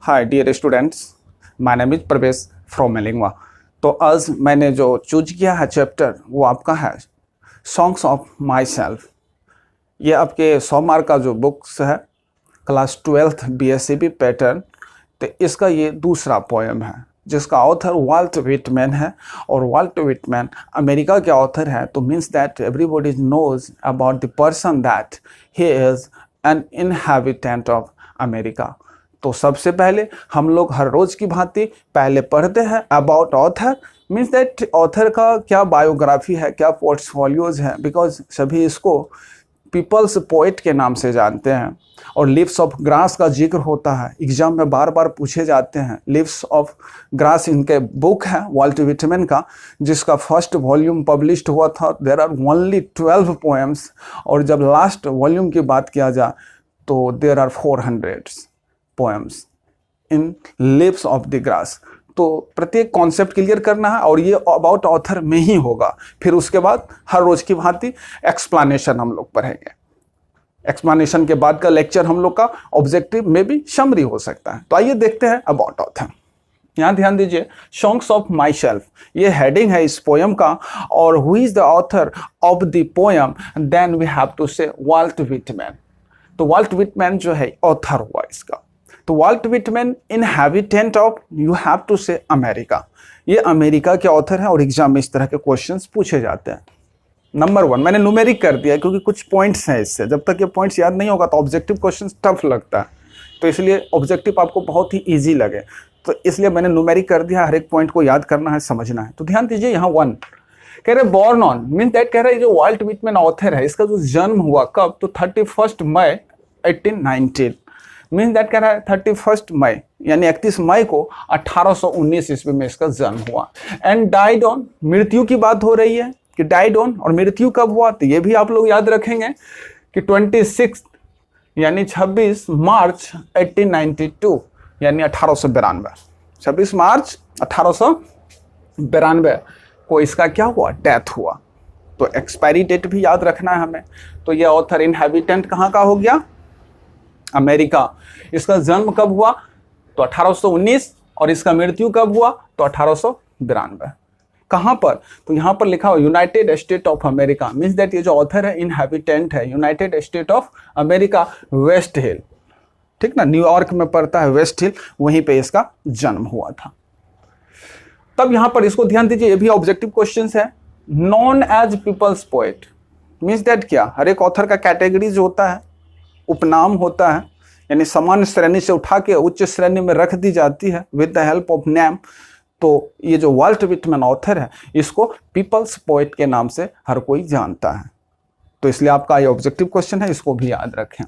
Hi dear students, my name is Pravesh from मेलिंगवा। तो आज मैंने जो चूज किया है चैप्टर वो आपका है सॉन्ग्स ऑफ माई सेल्फ। ये आपके 100 मार्क का जो बुक्स है क्लास 12th BSCB पैटर्न। तो इसका ये दूसरा पोएम है जिसका ऑथर वाल्ट विटमैन है, और वाल्ट विटमैन अमेरिका के ऑथर है। तो means that everybody knows about the person that he is an inhabitant of America. तो सबसे पहले हम लोग हर रोज़ की भांति पहले पढ़ते हैं about author, means that author का क्या बायोग्राफी है, क्या पोर्टफोलियोज है, बिकॉज सभी इसको पीपल्स पोइट के नाम से जानते हैं। और लिव्स ऑफ ग्रास का जिक्र होता है, एग्जाम में बार बार पूछे जाते हैं। लिव्स ऑफ ग्रास इनके बुक है वाल्ट विटमैन का, जिसका फर्स्ट वॉल्यूम पब्लिश्ड हुआ था। देयर आर ओनली 12 पोएम्स, और जब लास्ट वॉल्यूम की बात किया जाए तो there are 400 poems in leaves of the grass. तो प्रत्येक कॉन्सेप्ट क्लियर करना है और ये अबाउट ऑथर में ही होगा। फिर उसके बाद हर रोज की भांति एक्सप्लेनेशन हम लोग पढ़ेंगे। एक्सप्लेनेशन के बाद का लेक्चर हम लोग का ऑब्जेक्टिव में भी समरी हो सकता है। तो आइए देखते हैं अबाउट ऑथर। यहाँ ध्यान दीजिए, सॉन्ग्स ऑफ माई सेल्फ, ये हेडिंग है इस पोएम का। और who is the author of the poem, then we have to say Walt Whitman. तो वाल्ट विटमैन जो है ऑथर हुआ इसका। तो Walt Whitman inhabitant of, you have to say America. ये अमेरिका के ऑथर हैं और एग्जाम में इस तरह के क्वेश्चंस पूछे जाते हैं। नंबर 1 मैंने न्यूमेरिक कर दिया क्योंकि कुछ पॉइंट्स हैं इससे। जब तक ये पॉइंट्स याद नहीं होगा तो ऑब्जेक्टिव क्वेश्चन टफ लगता है, तो इसलिए ऑब्जेक्टिव आपको बहुत ही ईजी लगे, तो इसलिए मैंने न्यूमेरिक कर दिया। हर एक पॉइंट को याद करना है, समझना है। तो ध्यान दीजिए, यहाँ 1 कह रहे बॉर्न ऑन, मीन दैट कह रहे हैं जो वाल्ट विटमैन ऑथर है इसका जो जन्म हुआ कब, तो 31 मई 1819। मीन दैट कह रहा है 31 मई यानी 31 मई को 1819 ईस्वी में इसका जन्म हुआ। एंड डाइड ऑन, मृत्यु की बात हो रही है कि डाइड ऑन, और मृत्यु कब हुआ तो ये भी आप लोग याद रखेंगे कि 26 यानी 26 मार्च 1892 यानी 1892। 26 मार्च 1892 को इसका क्या हुआ, डेथ हुआ। तो एक्सपायरी डेट भी याद रखना है हमें। तो ये ऑथर इनहैबिटेंट कहाँ का हो गया, अमेरिका। इसका जन्म कब हुआ तो 1819, और इसका मृत्यु कब हुआ तो 1892। कहाँ पर, तो यहाँ पर लिखा हुआ United State of America. Means that ये जो ऑथर है इनहैबिटेंट है United State of America, West Hill, ठीक ना, न्यूयॉर्क में पड़ता है वेस्ट हिल, वहीं पे इसका जन्म हुआ था। तब यहाँ पर इसको ध्यान दीजिए, ये भी ऑब्जेक्टिव क्वेश्चन है। Known as people's poet, means that क्या, हर एक ऑथर का कैटेगरीज होता है, उपनाम होता है, यानी सामान्य श्रेणी से उठा के उच्च श्रेणी में रख दी जाती है with the help of name. तो ये जो वाल्ट विटमैन ऑथर है इसको पीपल्स पोएट के नाम से हर कोई जानता है। तो इसलिए आपका ये ऑब्जेक्टिव क्वेश्चन है, इसको भी याद रखें।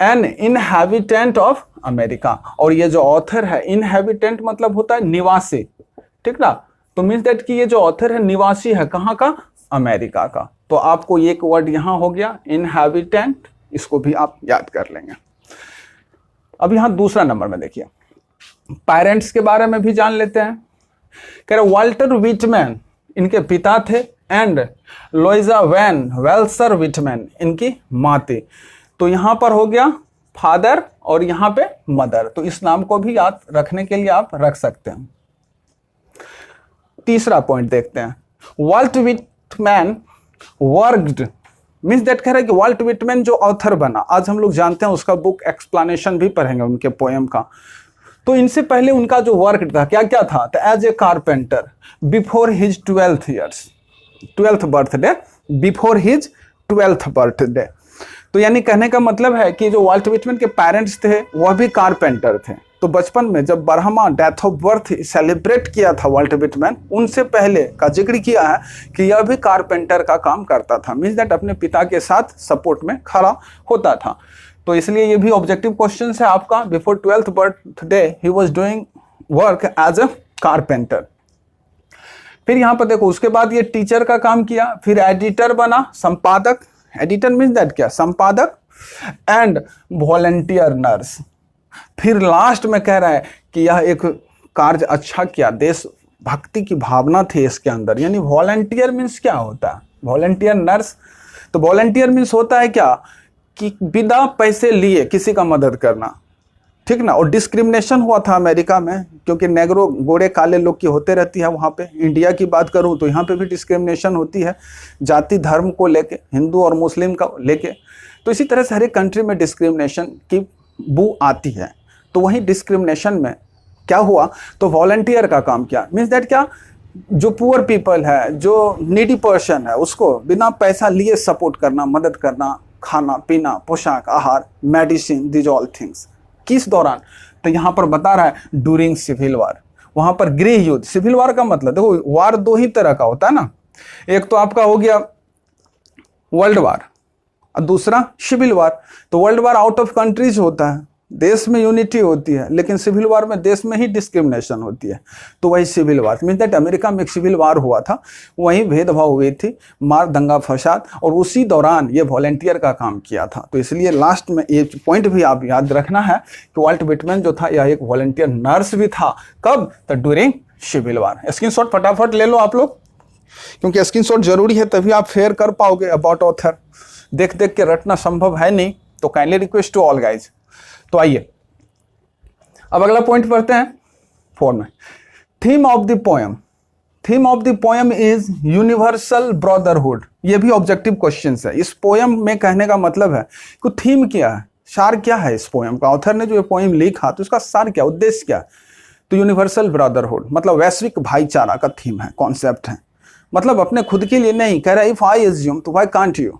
एन इनहैबिटेंट ऑफ अमेरिका, और ये जो ऑथर है इनहैबिटेंट मतलब होता है निवासी, ठीक ना। तो मीन्स दैट कि ये जो ऑथर है निवासी है कहाँ का, अमेरिका का। तो आपको एक वर्ड यहाँ हो गया इनहैबिटेंट, इसको भी आप याद कर लेंगे। अब यहाँ दूसरा नंबर में देखिए, पेरेंट्स के बारे में भी जान लेते हैं। कह रहे वाल्टर विटमैन इनके पिता थे, एंड लोइजा वैन वेल्सर विटमैन इनकी माँ थी। तो यहाँ पर हो गया फादर और यहाँ पे मदर, तो इस नाम को भी याद रखने के लिए आप रख सकते हैं। तीसरा पॉइंट देखते हैं, Walt Whitman worked, means that कह रहा है कि वाल्ट विटमैन जो ऑथर बना, आज हम लोग जानते हैं उसका बुक एक्सप्लेनेशन भी पढ़ेंगे उनके पोएम का। तो इनसे पहले उनका जो वर्क था क्या क्या था, तो as a carpenter before his 12th birthday, before his 12th birthday. तो यानी कहने का मतलब है कि जो वाल्ट विटमैन के पेरेंट्स थे वह भी कारपेंटर थे। तो बचपन में जब 12वां डेथ ऑफ बर्थ सेलिब्रेट किया था वाल्ट विटमैन, उनसे पहले का जिक्र किया है कि यह भी कारपेंटर का काम करता था। मीन्स दैट अपने पिता के साथ सपोर्ट में खड़ा होता था। तो इसलिए ये भी ऑब्जेक्टिव क्वेश्चन है आपका। Before 12th birthday he was doing work as a carpenter. फिर यहाँ पर देखो, उसके बाद ये टीचर का काम किया, फिर एडिटर बना, संपादक, एडिटर मीन्स दैट क्या, संपादक, एंड वॉलंटियर नर्स। फिर लास्ट में कह रहा है कि यह एक कार्य अच्छा किया, देशभक्ति की भावना थी इसके अंदर। यानी वॉलंटियर मीन्स क्या होता है, वॉलंटियर नर्स। तो वॉलंटियर मीन्स होता है क्या कि बिना पैसे लिए किसी का मदद करना। ठीक ना। और डिस्क्रिमिनेशन हुआ था अमेरिका में, क्योंकि नेग्रो गोरे काले लोग की होते रहती है वहाँ पे। इंडिया की बात करूँ तो यहाँ पे भी डिस्क्रिमिनेशन होती है जाति धर्म को लेके, हिंदू और मुस्लिम का लेके। तो इसी तरह से हर एक कंट्री में डिस्क्रिमिनेशन की बू आती है। तो वहीं डिस्क्रिमिनेशन में क्या हुआ, तो वॉलंटियर का काम किया। मीन्स दैट क्या, जो पुअर पीपल है, जो नीडी पर्सन है, उसको बिना पैसा लिए सपोर्ट करना, मदद करना, खाना पीना, पोशाक, आहार, मेडिसिन, दिज ऑल थिंग्स। किस दौरान, तो यहाँ पर बता रहा है ड्यूरिंग सिविल वार। वहाँ पर गृह युद्ध, सिविल वार का मतलब देखो वार दो ही तरह का होता है ना, एक तो आपका हो गया वर्ल्ड वार और दूसरा सिविल वार। तो world war out of countries होता है, देश में यूनिटी होती है, लेकिन सिविल वार में देश में ही डिस्क्रिमिनेशन होती है। तो वही civil war mean that America में एक सिविल वार हुआ था, वहीं भेदभाव हुई थी, मार दंगा फसाद, और उसी दौरान ये वॉलंटियर का काम किया था। तो इसलिए लास्ट में ये पॉइंट भी आप याद रखना है कि वाल्ट व्हिटमैन जो था यह एक वॉलंटियर नर्स भी था। कब, तो ड्यूरिंग सिविल वार। स्क्रीनशॉट फटाफट ले लो आप लोग, क्योंकि स्क्रीनशॉट जरूरी है, तभी आप फेयर कर पाओगे अबाउट ऑथर। देख देख के रटना संभव है नहीं, तो kindly request to all guys. तो आइए अब अगला पॉइंट पढ़ते हैं 4 में। Theme of the poem, theme of the poem is universal brotherhood. ये भी ऑब्जेक्टिव क्वेश्चन है। इस पोएम में कहने का मतलब है कि थीम क्या है, सार क्या है इस पोएम का। ऑथर ने जो ये पोएम लिखा तो उसका सार क्या, उद्देश्य क्या। तो यूनिवर्सल ब्रदरहुड मतलब वैश्विक भाईचारा का थीम है, कॉन्सेप्ट है। मतलब अपने खुद के लिए नहीं कह रहा, इफ आई एज्यूम तो व्हाई कांट यू,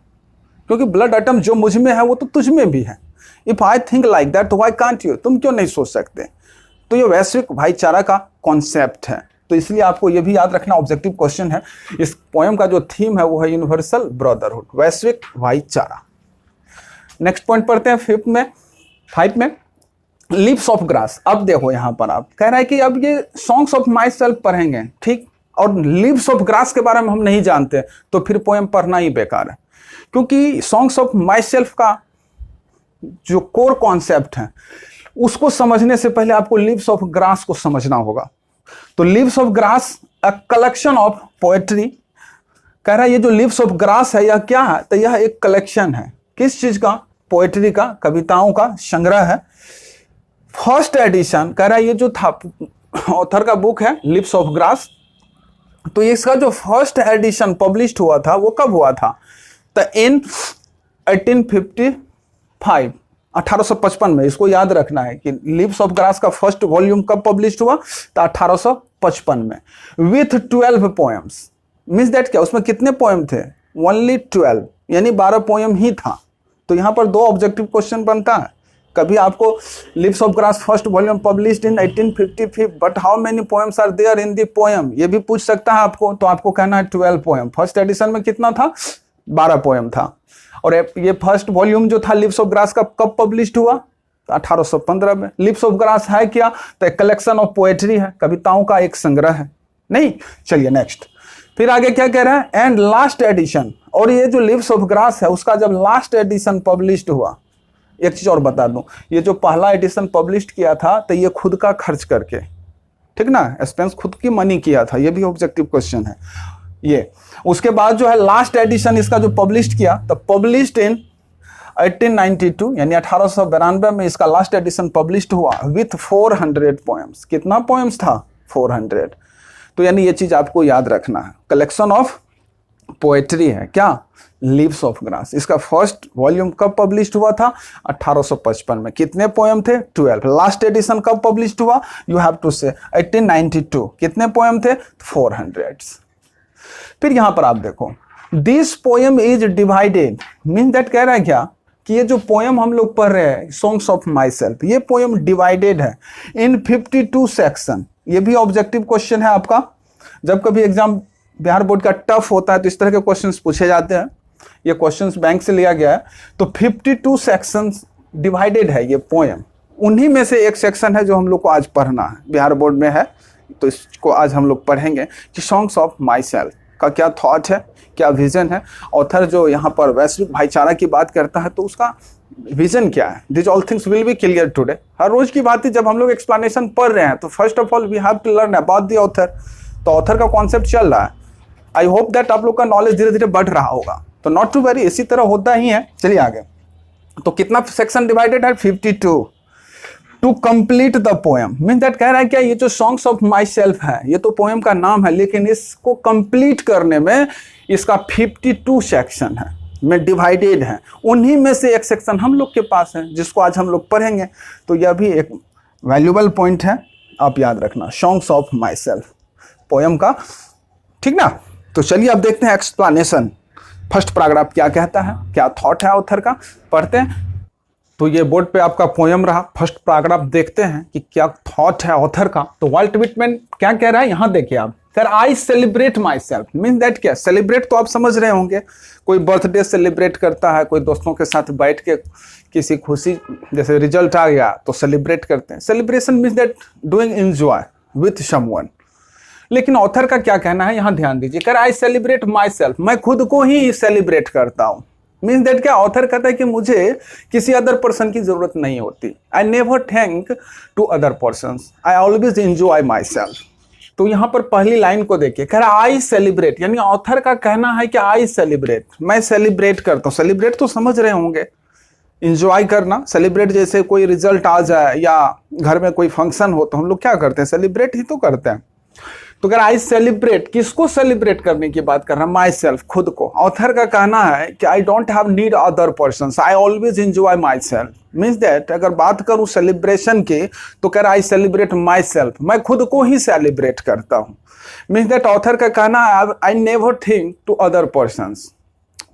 क्योंकि ब्लड एटम जो मुझ में है वो तो तुझ में भी है। If I think like that तो व्हाई कांट यू, तुम क्यों नहीं सोच सकते। तो ये वैश्विक भाईचारा का कॉन्सेप्ट है। तो इसलिए आपको ये भी याद रखना, ऑब्जेक्टिव क्वेश्चन है। इस पोएम का जो थीम है वो है यूनिवर्सल ब्रदरहुड, वैश्विक भाईचारा। नेक्स्ट पॉइंट पढ़ते हैं 5 में, लिव्स ऑफ ग्रास। अब देखो यहाँ पर आप कह रहा है कि अब ये सॉन्ग्स ऑफ माई सेल्फ पढ़ेंगे, ठीक, और लिव्स ऑफ ग्रास के बारे में हम नहीं जानते, तो फिर पोएम पढ़ना ही बेकार है। क्योंकि सॉन्ग्स ऑफ माई सेल्फ का जो कोर कॉन्सेप्ट है उसको समझने से पहले आपको लिव्स ऑफ ग्रास को समझना होगा। तो leaves of grass a collection of poetry, कह रहा है ये जो लिव्स ऑफ ग्रास है यह क्या है, तो यह एक कलेक्शन है। किस चीज का, पोएट्री का, कविताओं का संग्रह है। फर्स्ट एडिशन कह रहा है ये जो था ऑथर का बुक है लिव्स ऑफ ग्रास, तो इसका जो फर्स्ट एडिशन पब्लिश्ड हुआ था वो कब हुआ था, तो इन 1855 में। इसको याद रखना है कि लिव्स ऑफ ग्रास का फर्स्ट वॉल्यूम कब पब्लिश हुआ, तो 1855 में, विथ 12 पोएम्स। मीन्स दैट क्या, उसमें कितने पोएम थे, ओनली 12, यानी 12 पोएम ही था। तो यहाँ पर 2 ऑब्जेक्टिव क्वेश्चन बनता है। कभी आपको leaves of grass first volume published in 1855 but how many poems are there in the poem, ये भी पूछ सकता है आपको। तो आपको कहना है 12 पोएम। फर्स्ट एडिशन में कितना था, 12 पोएम था। और ये फर्स्ट वॉल्यूम जो था लिव्स ऑफ ग्रास का कब पब्लिश्ड हुआ, 1815 में। लिव्स ऑफ ग्रास है क्या, तो एक कलेक्शन ऑफ पोएट्री है, कविताओं का एक संग्रह है। नहीं, चलिए नेक्स्ट, फिर आगे क्या कह रहा है, एंड लास्ट एडिशन। और ये जो लिव्स ऑफ ग्रास है उसका जब लास्ट एडिशन पब्लिश्ड हुआ, एक चीज और बता दूं, ये जो पहला एडिशन पब्लिश्ड किया था तो ये खुद का खर्च करके, ठीक ना, एक्सपेंस खुद की मनी किया था। ये भी ऑब्जेक्टिव क्वेश्चन है ये। उसके बाद जो है लास्ट एडिशन इसका जो पब्लिश्ड किया, तो पब्लिश्ड इन 1892 यानी 1892 में इसका लास्ट एडिशन पब्लिश्ड हुआ विथ 400 पोएम्स। कितना पोएम्स था, 400। तो यानी ये चीज आपको याद रखना है, कलेक्शन ऑफ पोएट्री है क्या, लिव्स ऑफ ग्रास। इसका फर्स्ट वॉल्यूम कब पब्लिश्ड हुआ था, 1855 में। कितने पोएम थे, 12। लास्ट एडिशन कब पब्लिश्ड हुआ, यू हैव टू से 1892। कितने पोएम थे, 400। फिर यहां पर आप देखो, this poem is divided, mean that कह रहा है क्या कि ये जो पोएम हम लोग पढ़ रहे हैं सॉन्ग्स ऑफ माई सेल्फ, ये पोएम डिवाइडेड है इन 52 सेक्शन। ये भी ऑब्जेक्टिव क्वेश्चन है आपका। जब कभी एग्जाम बिहार बोर्ड का टफ होता है तो इस तरह के क्वेश्चंस पूछे जाते हैं। ये क्वेश्चंस बैंक से लिया गया है। तो 52 सेक्शंस डिवाइडेड है ये पोएम। उन्हीं में से एक सेक्शन है जो हम लोग को आज पढ़ना है, बिहार बोर्ड में है, तो इसको आज हम लोग पढ़ेंगे कि सॉन्ग्स ऑफ माई सेल्फ का क्या थॉट है, क्या विजन है। ऑथर जो यहाँ पर वैश्विक भाईचारा की बात करता है तो उसका विजन क्या है, this all things will be clear today. हर रोज की बात है, जब हम लोग एक्सप्लेनेशन पढ़ रहे हैं तो first of all we have to learn about the author. तो ऑथर का कॉन्सेप्ट चल रहा है। आई होप दैट आप लोग का नॉलेज धीरे धीरे बढ़ रहा होगा। तो नॉट टू वेरी, इसी तरह होता ही है। चलिए आगे, तो कितना सेक्शन डिवाइडेड है, 52। To complete the poem, mean that कह रहा है क्या ये जो सॉन्ग्स ऑफ माई सेल्फ है ये तो पोएम का नाम है, लेकिन इसको कंप्लीट करने में इसका 52 सेक्शन है, में डिवाइडेड है। उन्हीं में से एक सेक्शन हम लोग के पास है जिसको आज हम लोग पढ़ेंगे। तो यह भी एक वैल्यूबल पॉइंट है, आप याद रखना, songs of my self poem का, ठीक ना। तो चलिए अब देखते हैं एक्सप्लेनेशन, फर्स्ट पैराग्राफ क्या कहता है, क्या थॉट है ऑथर का, पढ़ते हैं। तो ये बोर्ड पे आपका पोएम रहा, फर्स्ट पैराग्राफ देखते हैं कि क्या थॉट है ऑथर का। तो वाल्ट व्हिटमैन क्या कह रहा है यहाँ देखिए आप, कह रहा I celebrate my self, mean that क्या, सेलिब्रेट तो आप समझ रहे होंगे, कोई बर्थडे सेलिब्रेट करता है, कोई दोस्तों के साथ बैठ के किसी खुशी, जैसे रिजल्ट आ गया तो सेलिब्रेट करते हैं। Celebration means that doing enjoy with someone. लेकिन ऑथर का क्या कहना है यहाँ ध्यान दीजिए, कह रहा आई सेलिब्रेट माई सेल्फ, मैं खुद को ही सेलिब्रेट करता हूँ। मीन्स दैट क्या, ऑथर कहता है कि मुझे किसी अदर पर्सन की जरूरत नहीं होती। I never thank to other person, I always enjoy my self. तो यहाँ पर पहली लाइन को देखिए, कह रहा आई सेलिब्रेट, यानी ऑथर का कहना है कि आई सेलिब्रेट, मैं सेलिब्रेट करता हूँ। सेलिब्रेट तो समझ रहे होंगे, इंजॉय करना। सेलिब्रेट जैसे कोई रिजल्ट आ जाए या घर में कोई फंक्शन हो तो हम लोग क्या करते हैं, सेलिब्रेट ही तो करते हैं। तो अगर आई सेलिब्रेट, किसको सेलिब्रेट करने की बात कर रहा है, माई सेल्फ, खुद को। ऑथर का कहना है कि I don't have need other person, I always enjoy my self. Means that अगर बात करूं सेलिब्रेशन की तो कह रहा आई सेलिब्रेट माई सेल्फ, मैं खुद को ही सेलिब्रेट करता हूं। मीन्स दैट ऑथर का कहना है I never think to other person,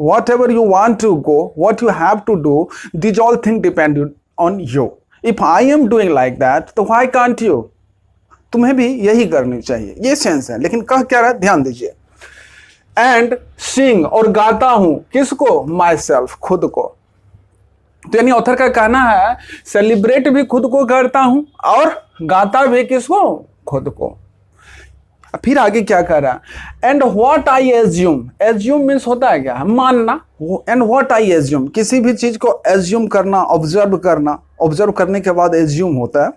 whatever you want to go, what you have to do, these all things depend on you. If I am doing like that, तो why can't you? तुम्हें भी यही करनी चाहिए, ये sense है। लेकिन कह क्या रहा है, ध्यान दीजिए। एंड सिंग, और गाता हूं, किसको, माई सेल्फ, खुद को। तो यानी ऑथर का कहना है सेलिब्रेट भी खुद को करता हूं और गाता भी किसको, खुद को। फिर आगे क्या कह रहा है, and what I assume, assume means होता है क्या, मानना। एंड व्हाट आई एज्यूम, किसी भी चीज को एज्यूम करना, ऑब्जर्व करना, ऑब्जर्व करने के बाद एज्यूम होता है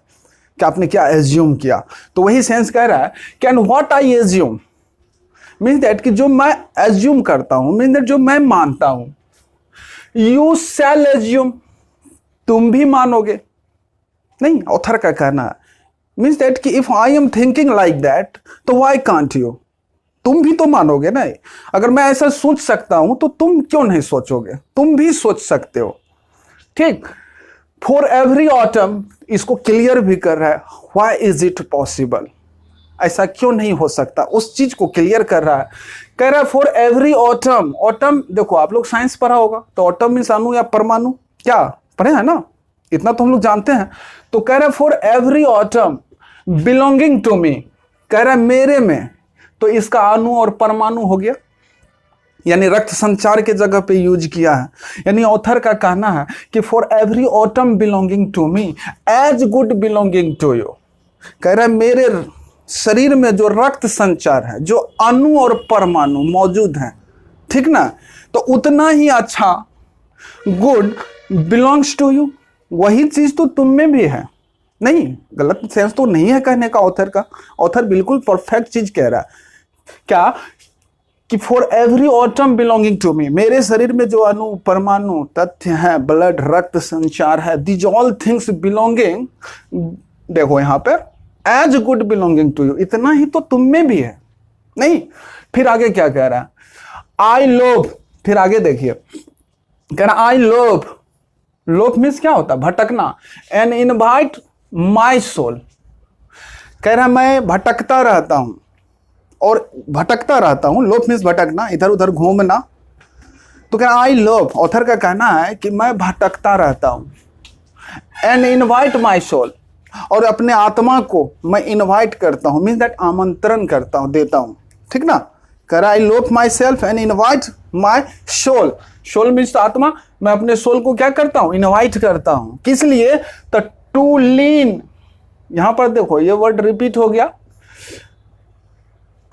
कि आपने क्या एज्यूम किया। तो वही सेंस कह रहा है कि and what I assume means that कि जो मैं एज्यूम करता हूं, मीन्स दैट जो मैं मानता हूं। यू शैल एज्यूम, तुम भी मानोगे। नहीं, ऑथर का कहना है मीन्स दैट कि if I am thinking like that तो व्हाई कांट यू, तुम भी तो मानोगे ना। अगर मैं ऐसा सोच सकता हूं तो तुम क्यों नहीं सोचोगे, तुम भी सोच सकते हो। ठीक, फॉर एवरी ऑटम, इसको क्लियर भी कर रहा है, व्हाई इज इट पॉसिबल, ऐसा क्यों नहीं हो सकता, उस चीज को क्लियर कर रहा है। कह रहा है फॉर एवरी ऑटम, ऑटम देखो आप लोग साइंस पढ़ा होगा, तो ऑटम मीन्स अणु या परमाणु, क्या पढ़े हैं ना, इतना तो हम लोग जानते हैं। तो कह रहा है for every atom belonging to me, कह रहा है मेरे में, तो इसका अणु और परमाणु हो गया, यानी रक्त संचार के जगह पे यूज किया है। यानी ऑथर का कहना है कि for every atom belonging to me as good belonging to you, कह रहा है मेरे शरीर में जो रक्त संचार है, जो अणु और परमाणु मौजूद हैं, ठीक ना, तो उतना ही अच्छा गुड बिलोंग्स टू यू, वही चीज तो तुम में भी है। नहीं, गलत सेंस तो नहीं है कहने का ऑथर का, ऑथर बिल्कुल परफेक्ट चीज कह रहा है। क्या कि for every atom belonging to me, मेरे शरीर में जो अणु परमाणु तथ्य है, ब्लड रक्त संचार है, दीज ऑल थिंग्स बिलोंगिंग, देखो यहां पर as good belonging to you, इतना ही तो तुम में भी है। नहीं, फिर आगे क्या कह रहा है, आई लोभ, फिर आगे देखिए कह रहा आई लोभ, लोभ मीन्स क्या होता है, भटकना। एंड इनवाइट माई सोल, कह रहा मैं भटकता रहता हूं और भटकता रहता हूं, लोभ मीन्स भटकना, इधर उधर घूमना। तो कह रहा आई लोभ, ऑथर का कहना है कि मैं भटकता रहता हूं। एंड इनवाइट माई सोल, और अपने आत्मा को मैं इनवाइट करता हूं, मीन्स दैट आमंत्रण करता हूं, देता हूं, ठीक ना। कह रहा I love my self and invite my soul, soul means आत्मा, मैं अपने सोल को क्या करता हूं, इनवाइट करता हूं। किस लिए, तो टू लीन, यहां पर देखो ये वर्ड रिपीट हो गया,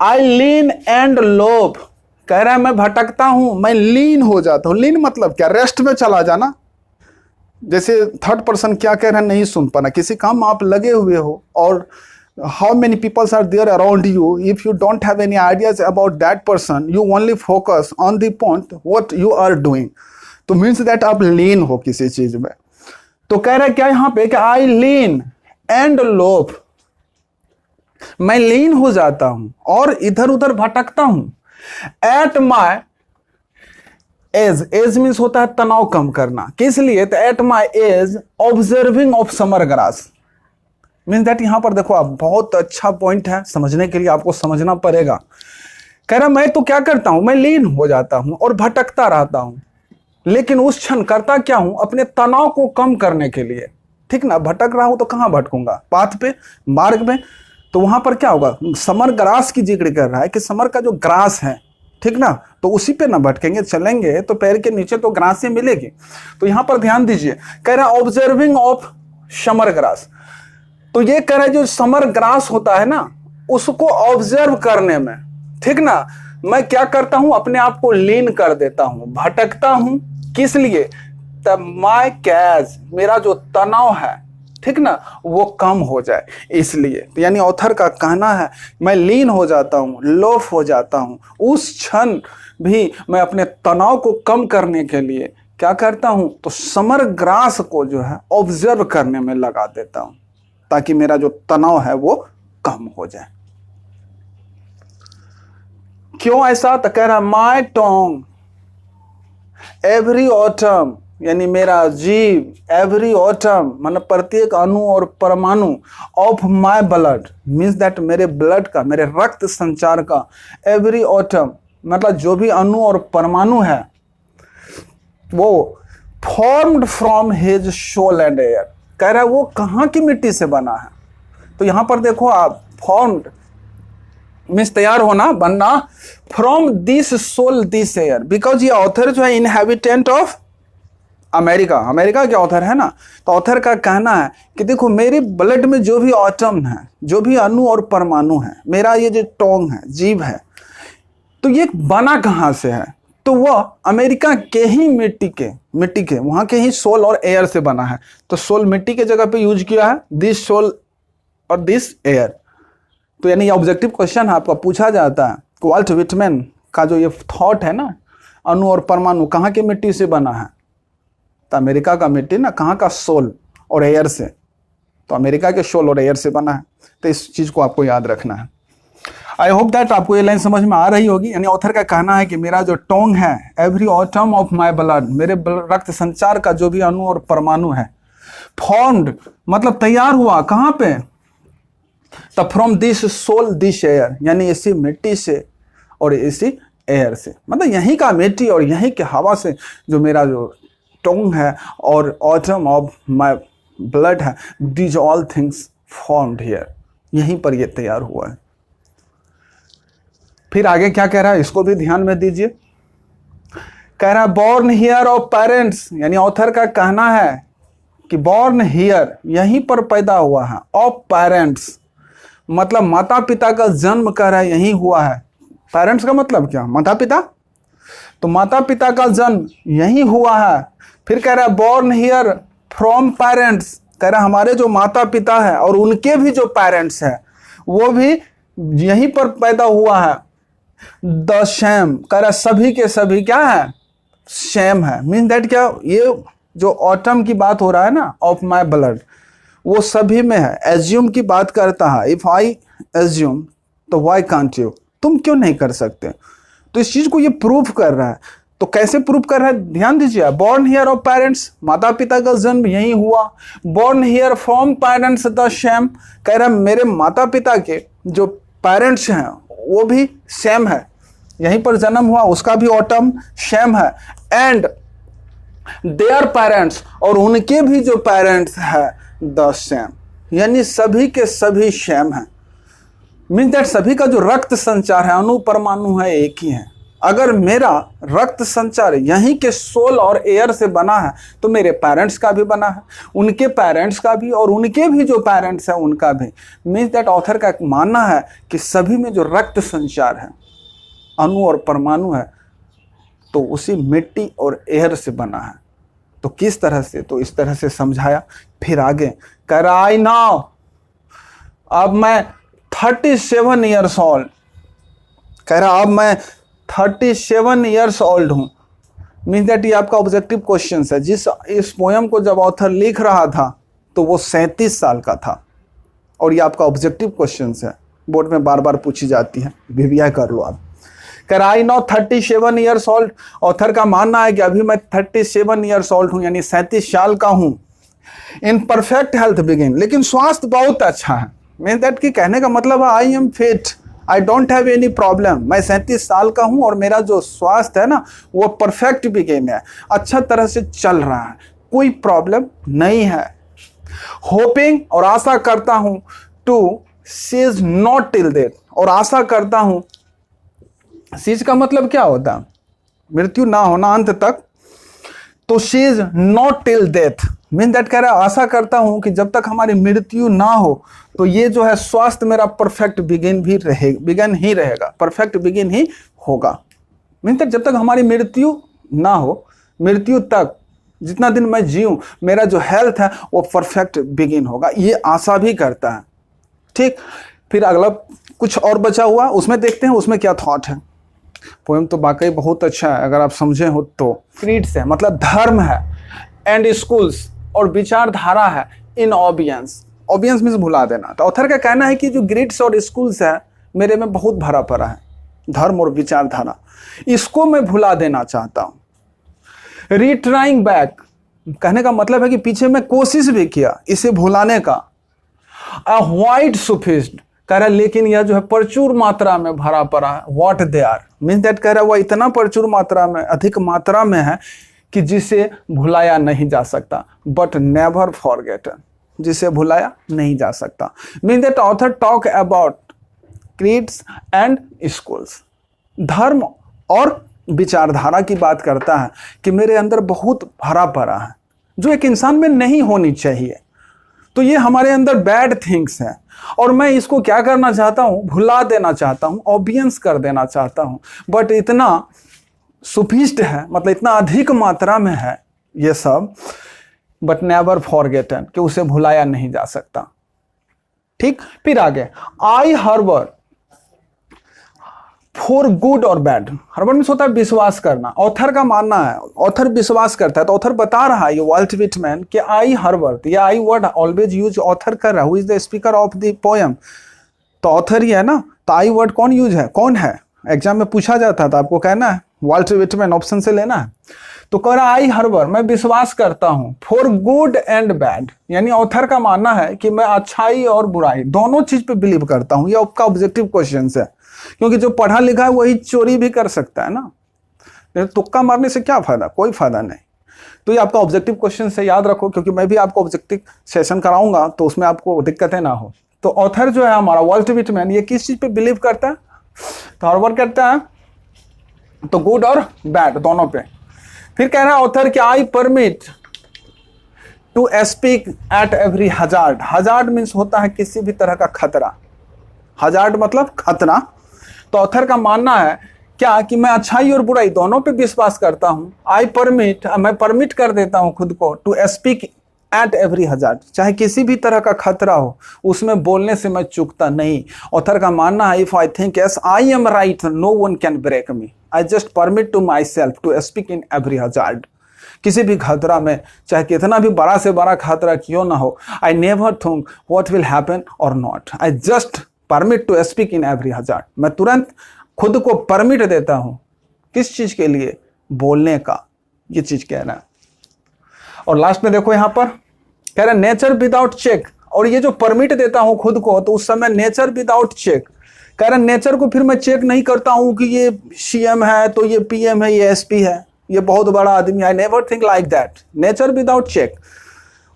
आई लीन एंड लोभ, कह रहा है मैं भटकता हूं, मैं लीन हो जाता हूं। लीन मतलब क्या, रेस्ट में चला जाना। जैसे थर्ड पर्सन क्या कह रहे हैं नहीं सुन पाना, किसी काम में आप लगे हुए हो और how many peoples are there around you, if you don't have any ideas about that person, you only focus on the point what you are doing, तो मीन्स दैट आप लीन हो किसी चीज में। तो कह रहा है क्या यहाँ पे कि आई लीन, एंड लोफ, मैं लीन हो जाता हूं और इधर उधर भटकता हूं। At my age, age means होता है तनाव कम करना, किस लिए? तो at my age observing of summer grass, means that यहां पर देखो आप, बहुत अच्छा पॉइंट है, समझने के लिए आपको समझना पड़ेगा। कह रहा मैं तो क्या करता हूं, मैं लीन हो जाता हूं और भटकता रहता हूं, लेकिन उस क्षण करता क्या हूं, अपने तनाव को कम करने के लिए, ठीक ना। भटक रहा हूं तो कहां भटकूंगा, पाथ पे, मार्ग में, तो वहां पर क्या होगा, समर ग्रास की जिक्र कर रहा है कि समर का जो ग्रास है, ठीक ना, तो उसी पे ना भटकेंगे, चलेंगे तो पैर के नीचे तो ग्रास ही मिलेगी। तो यहां पर ध्यान दीजिए, कह रहा ऑब्जर्विंग ऑफ समर ग्रास, तो ये कह रहा है जो समर ग्रास होता है ना, उसको ऑब्जर्व करने में, ठीक ना, मैं क्या करता हूं, अपने आप को लीन कर देता हूं, भटकता हूं, किस लिए? तब माय कैज, मेरा जो तनाव है, ठीक ना, वो कम हो जाए, इसलिए। तो यानी ऑथर का कहना है मैं लीन हो जाता हूं, लोफ हो जाता हूं, उस क्षण भी मैं अपने तनाव को कम करने के लिए क्या करता हूं, तो समर ग्रास को जो है ऑब्जर्व करने में लगा देता हूं, ताकि मेरा जो तनाव है वो कम हो जाए। क्यों ऐसा? तो कह रहा माय टोंग एवरी ऑटम, यानी मेरा जीव, एवरी ऑटम मतलब प्रत्येक अणु और परमाणु, of my blood means that मेरे ब्लड का, मेरे रक्त संचार का, एवरी ऑटम मतलब जो भी अणु और परमाणु है, वो formed from his soul and air, कह रहा है वो कहाँ की मिट्टी से बना है। तो यहां पर देखो आप, फॉर्म्ड मीन्स तैयार होना, बनना, from this soul this air, because ये ऑथर जो है इनहेबिटेंट ऑफ अमेरिका, अमेरिका के ऑथर है ना। तो ऑथर का कहना है कि देखो मेरे ब्लड में जो भी एटम है, जो भी अणु और परमाणु है, मेरा ये जो टोंग है, जीव है, तो ये बना कहाँ से है? तो वह अमेरिका के ही मिट्टी के वहां के ही सोल और एयर से बना है। तो सोल मिट्टी के जगह पे यूज किया है, दिस सोल और दिस एयर। तो यानी ऑब्जेक्टिव क्वेश्चन है, आपका पूछा जाता है, वाल्ट विटमैन का जो ये थॉट है ना, अणु और परमाणु कहाँ के मिट्टी से बना है? तो अमेरिका का मिट्टी ना, कहाँ का? सोल और एयर से। तो अमेरिका के सोल और एयर से बना है। तो इस चीज को आपको याद रखना है। आई होप दैट आपको ये लाइन समझ में आ रही होगी। यानी ऑथर का कहना है कि मेरा जो टोंग है, every autumn of my blood, मेरे रक्त संचार का जो भी अणु और परमाणु है, फॉर्म्ड मतलब तैयार हुआ कहाँ पे? तब from this soul this air, यानी इसी मिट्टी से और इसी एयर से, मतलब यहीं का मिट्टी और यहीं के हवा से जो मेरा जो टोंग है और ऑटम ऑफ माय ब्लड है, these all things formed here, यहीं पर ये तैयार हुआ है। फिर आगे क्या कह रहा है, इसको भी ध्यान में दीजिए। कह रहा है बॉर्न हियर ऑफ पेरेंट्स, यानी ऑथर का कहना है कि बॉर्न हियर, यहीं पर पैदा हुआ है, ऑफ पेरेंट्स मतलब माता पिता का जन्म कर रहा है यहीं हुआ है। पेरेंट्स का मतलब क्या? माता पिता। तो माता पिता का जन्म यहीं हुआ है। फिर कह रहा है बॉर्न हियर फ्रॉम पेरेंट्स, कह रहा है हमारे जो माता पिता है और उनके भी जो पेरेंट्स है वो भी यहीं पर पैदा हुआ है। द सेम, कह रहा है सभी के सभी क्या है? सेम है। मीन दैट क्या, ये जो ऑटम की बात हो रहा है ना, ऑफ माई ब्लड, वो सभी में है। एज्यूम की बात करता है, इफ आई एज्यूम तो वाई कांट यू, तुम क्यों नहीं कर सकते? तो इस चीज को ये प्रूफ कर रहा है। तो कैसे प्रूफ कर रहा है, ध्यान दीजिए। बॉर्न हियर ऑफ पेरेंट्स, माता पिता का जन्म यहीं हुआ। Born here from parents the same, कह रहा है मेरे माता पिता के जो पेरेंट्स हैं वो भी सेम है, यहीं पर जन्म हुआ, उसका भी ऑटम सेम है। एंड देयर पेरेंट्स, और उनके भी जो पेरेंट्स है द सेम, यानी सभी के सभी सेम है। मीन दैट सभी का जो रक्त संचार है, अणु परमाणु है, एक ही है। अगर मेरा रक्त संचार यहीं के सोल और एयर से बना है तो मेरे पेरेंट्स का भी बना है, उनके पेरेंट्स का भी, और उनके भी जो पेरेंट्स है उनका भी। मीन्स दैट ऑथर का मानना है कि सभी में जो रक्त संचार है, अणु और परमाणु है, तो उसी मिट्टी और एयर से बना है। तो किस तरह से? तो इस तरह से समझाया। फिर आगे कह रहा आई नाउ, अब मैं 37 ईयर्स ओल्ड, कह रहा अब मैं 37 ईयर्स ओल्ड हूं। मीन्स दैट ये आपका ऑब्जेक्टिव क्वेश्चन है। इस पोयम को जब ऑथर लिख रहा था तो वो 37 साल का था। और ये आपका ऑब्जेक्टिव क्वेश्चन है, बोर्ड में बार बार पूछी जाती है, वीवीआई कर लो आप। कह रहा I know 37 years old, author का मानना है कि अभी मैं 37 ईयर्स ओल्ड हूँ, यानी 37 साल का हूँ। इन परफेक्ट हेल्थ बिगिन, लेकिन स्वास्थ्य बहुत अच्छा है। मीन दैट कि कहने का मतलब है I am fit, I don't have any problem. मैं 37 साल का हूँ और मेरा जो स्वास्थ्य है ना वो परफेक्ट बिगिन है, अच्छा तरह से चल रहा है, कोई प्रॉब्लम नहीं है। होपिंग, और आशा करता हूँ, to cease not till death, और आशा करता हूँ, सीज का मतलब क्या होता है? मृत्यु ना होना अंत तक। तो cease not till death mean that कह रहा है आशा करता हूं कि जब तक हमारी मृत्यु ना हो तो ये जो है स्वास्थ्य मेरा परफेक्ट बिगिन ही रहेगा, परफेक्ट बिगिन ही होगा। मीन दैट जब तक हमारी मृत्यु ना हो, मृत्यु तक जितना दिन मैं जीऊं मेरा जो हेल्थ है वो परफेक्ट बिगिन होगा, ये आशा भी करता है। ठीक, फिर अगला कुछ और बचा हुआ, उसमें देखते हैं उसमें क्या थॉट है। पोएम तो वाकई बहुत अच्छा है अगर आप समझे हो तो। क्रीड्स है मतलब धर्म है, एंड स्कूल्स और विचारधारा है, इन ऑबियंस, ऑबियंस मीन्स भुला देना। तो ऑथर का कहना है कि जो ग्रिड्स और स्कूल्स है मेरे में बहुत भरा पड़ा है, धर्म और विचारधारा, इसको मैं भुला देना चाहता हूं। रिट्राइंग बैक, कहने का मतलब है कि पीछे मैं कोशिश भी किया इसे भुलाने का। अ व्हाइट सुफिस्ट, कह रहा है लेकिन यह जो है प्रचुर मात्रा में भरा पड़ा है। What they are means that कह रहा है वह इतना प्रचुर मात्रा में, अधिक मात्रा में है कि जिसे भुलाया नहीं जा सकता, बट नेवर फॉरगेटन, जिसे भुलाया नहीं जा सकता। Mean that author talk about creeds and schools, धर्म और विचारधारा की बात करता है कि मेरे अंदर बहुत भरा पड़ा है जो एक इंसान में नहीं होनी चाहिए। तो ये हमारे अंदर बैड थिंग्स हैं और मैं इसको क्या करना चाहता हूँ, भुला देना चाहता हूँ, ऑबियंस कर देना चाहता हूँ। बट इतना सुफिस्ट है, मतलब इतना अधिक मात्रा में है ये सब, बट नेवर फॉरगेटन, कि उसे भुलाया नहीं जा सकता। ठीक, फिर आगे आई हर्बर फॉर गुड और बैड। हर्बर मीन्स होता है विश्वास करना। ऑथर का मानना है, ऑथर विश्वास करता है, तो ऑथर बता रहा है ये वाल्ट विटमैन कि आई हर्बर, ये आई वर्ड ऑलवेज यूज ऑथर कर रहा है, who is the speaker of the poem. तो ऑथर ही है ना, तो आई वर्ड कौन यूज है, कौन है? एग्जाम में पूछा जाता था, आपको कहना है वाल्ट विटमैन, ऑप्शन से लेना है। तो कह रहा आई हर्बर, मैं विश्वास करता हूं, फॉर गुड एंड बैड, यानी ऑथर का मानना है कि मैं अच्छाई और बुराई दोनों चीज पे बिलीव करता हूं। ये आपका ऑब्जेक्टिव क्वेश्चन है, क्योंकि जो पढ़ा लिखा है वही चोरी भी कर सकता है ना, तुक्का मारने से क्या फायदा, कोई फायदा नहीं। तो ये आपका ऑब्जेक्टिव क्वेश्चन से याद रखो, क्योंकि मैं भी आपको ऑब्जेक्टिव सेशन कराऊंगा तो उसमें आपको दिक्कतें ना हो। तो ऑथर जो है हमारा वाल्ट विटमैन, ये किस चीज पे बिलीव करता है? तो हर्बर करता है तो गुड और बैड दोनों पे। फिर कह रहा है ऑथर कि I permit to speak at every hazard. Hazard means होता है किसी भी तरह का खतरा, हजार्ड मतलब खतरा। तो ऑथर का मानना है क्या कि मैं अच्छाई और बुराई दोनों पे विश्वास करता हूं। आई परमिट, मैं परमिट कर देता हूं खुद को, to speak at every hazard, चाहे किसी भी तरह का खतरा हो उसमें बोलने से मैं चूकता नहीं। ऑथर का मानना है if I think yes I am right no one can break me, I just permit to my self to speak in every hazard. किसी भी खतरा में, चाहे कितना भी बड़ा से बड़ा खतरा क्यों ना हो, I never think what will happen और not, I just permit to speak in every hazard. मैं तुरंत खुद को परमिट देता हूं, किस चीज के लिए? बोलने का, ये चीज कह रहा है। और लास्ट में देखो यहां पर कह रहा है नेचर विदाउट चेक, और ये जो परमिट देता हूं खुद को तो उस समय नेचर विदाउट चेक, कह रहा है नेचर को फिर मैं चेक नहीं करता हूं कि ये सीएम है तो ये पीएम है, ये एसपी है, ये बहुत बड़ा आदमी है। I never think like that, nature without check.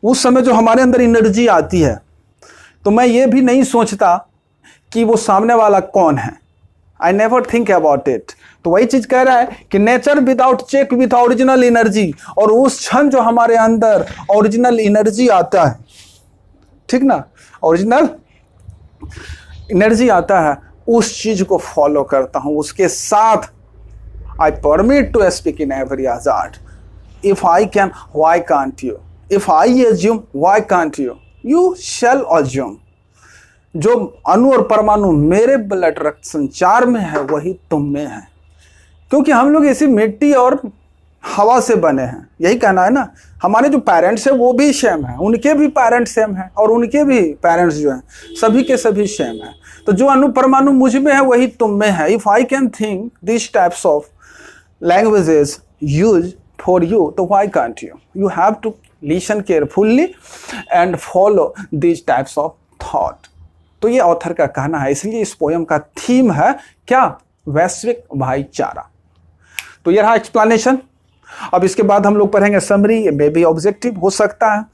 उस समय जो हमारे अंदर एनर्जी आती है तो मैं ये भी नहीं सोचता कि वो सामने वाला कौन है, I never think about it. तो वही चीज कह रहा है कि nature without check with original energy, और उस क्षण जो हमारे अंदर ओरिजिनल एनर्जी आता है, ठीक ना, ओरिजिनल एनर्जी आता है, उस चीज को फॉलो करता हूं, उसके साथ I permit to speak in every hazard. If I can why can't you, if I assume why can't you, you shall assume. जो अणु और परमाणु मेरे ब्लड रक्त संचार में है वही तुम में है, क्योंकि हम लोग ऐसी मिट्टी और हवा से बने हैं, यही कहना है ना। हमारे जो पेरेंट्स हैं वो भी सेम है, उनके भी पेरेंट्स सेम हैं, और उनके भी पेरेंट्स जो हैं सभी के सभी सेम हैं। तो जो अणु परमाणु मुझ में है वही तुम में है। If I can think this types of languages use for you, तो why can't you? You have to listen carefully and follow this types of thought. तो ये ऑथर का कहना है, इसलिए इस पोयम का थीम है क्या? वैश्विक भाईचारा। तो ये रहा एक्सप्लेनेशन। अब इसके बाद हम लोग पढ़ेंगे समरी, ये मे बी ऑब्जेक्टिव हो सकता है।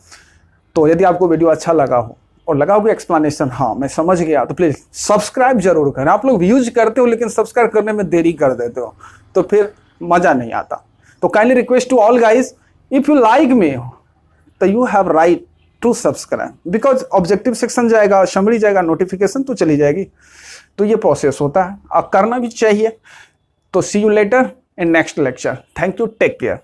तो यदि आपको वीडियो अच्छा लगा हो और लगा हो एक्सप्लेनेशन हाँ मैं समझ गया, तो प्लीज सब्सक्राइब जरूर करें। आप लोग व्यूज करते हो लेकिन सब्सक्राइब करने में देरी कर देते हो, तो फिर मजा नहीं आता। तो kindly request to all guys, if you like me तो you have right to subscribe, because objective section जाएगा, समरी जाएगा, नोटिफिकेशन तो चली जाएगी। तो ये प्रोसेस होता है, अब करना भी चाहिए। तो see you later in next lecture. Thank you, take care.